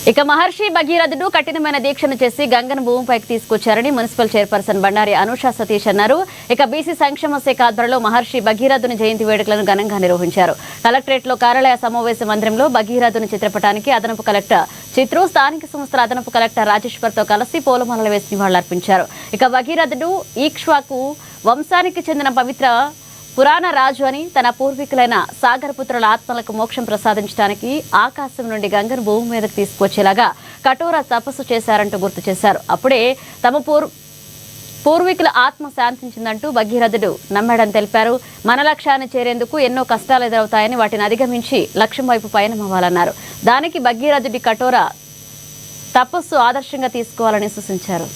ఇక మహర్షి భగీరథుడు కఠినమైన దీక్షను చేసి గంగను భూమిపైకి తీసుకొచ్చారని మున్సిపల్ చైర్పర్సన్ బండారి అనూష సతీష్ అన్నారు. ఇక బీసీ సంక్షేమ శాఖ ఆధ్వర్యంలో మహర్షి భగీరథుని జయంతి వేడుకలను ఘనంగా నిర్వహించారు. కలెక్టరేట్ లో కార్యాలయ సమావేశ మందిరంలో భగీరథుని చిత్రపటానికి అదనపు కలెక్టర్ చిత్రు, స్థానిక సంస్థల అదనపు కలెక్టర్ రాజేశ్వర్ తో కలిసి పూలమాలలు వేసి నివాళులర్పించారు. ఇక భగీరథుడు ఈక్ష్వాకు వంశానికి చెందిన పవిత్ర పురాణ రాజు అని, తన పూర్వీకులైన సాగరపుత్రుల ఆత్మలకు మోక్షం ప్రసాదించడానికి ఆకాశం నుండి గంగను భూమి మీదకు తీసుకొచ్చేలాగా కఠోర తపస్సు చేశారంటూ గుర్తు చేశారు. అప్పుడే తమ పూర్వీకుల ఆత్మ శాంతించిందంటూ భగీరథుడు నమ్మాడని తెలిపారు. మన లక్ష్యాన్ని చేరేందుకు ఎన్నో కష్టాలు ఎదురవుతాయని, వాటిని అధిగమించి లక్ష్యం వైపు పయనమవ్వాలన్నారు. దానికి భగీరథుడి కఠోర తపస్సు ఆదర్శంగా తీసుకోవాలని సూచించారు.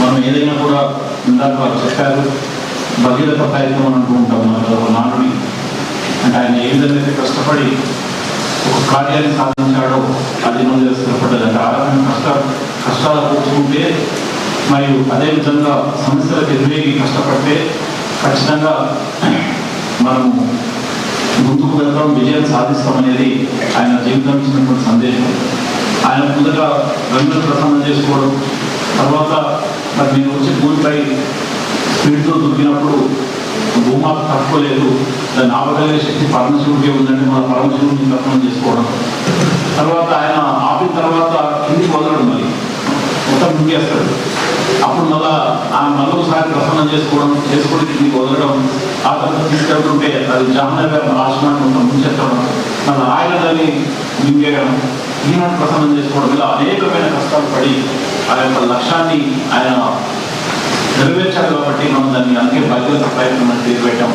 మనం ఏదైనా కూడా ఇందాక చెప్పారు, భగీరథ ప్రయత్నం అంటూ ఉంటాం. మనకు ఒక నానుడి అంటే ఆయన ఏ విధంగా కష్టపడి ఒక కార్యాన్ని సాధించాడో అది మనం స్థిరపడ్డదంటే ఆ రకమైన కష్టాలు కూర్చుకుంటే మరియు అదేవిధంగా సమస్యలకు ఎదురేగి కష్టపడితే ఖచ్చితంగా మనము ముందుకు వెళ్తాం, విజయం సాధిస్తామనేది ఆయన జీవితం ఇచ్చినటువంటి సందేశం. ఆయన ముందుగా గంగను ప్రసన్నం చేసుకోవడం, తర్వాత మరి నేను వచ్చి భూమిపై స్పీడ్తో దొరికినప్పుడు భూమాకు తక్కువలేదు, దాన్ని ఆపగలిగే శక్తి పరమశివుడికే ఉందంటే మన పరమశివుడిని దర్శనం చేసుకోవడం. తర్వాత ఆయన ఆపిన తర్వాత కిందికి వదలడం, మరి మొత్తం ముగిస్తాడు. అప్పుడు మళ్ళీ ఒకసారి ప్రసన్నం చేసుకొని కిందికి వదలడం, ఆ తర్వాత తీసుకెళ్తుంటే అది జాహ్నగర్ ఆశ్రమాన్ని మొత్తం ముంచెత్తడం, మళ్ళీ ఆయన దాన్ని మింగేయడం, ఈనాడు ప్రసన్నం చేసుకోవడం, ఇలా అనేకమైన కష్టాలు పడి ఆ యొక్క లక్ష్యాన్ని ఆయన నెరవేర్చారు. కాబట్టి మనం దాన్ని అందుకే భగీరథ ప్రయత్నం అని పేరు పెట్టాం.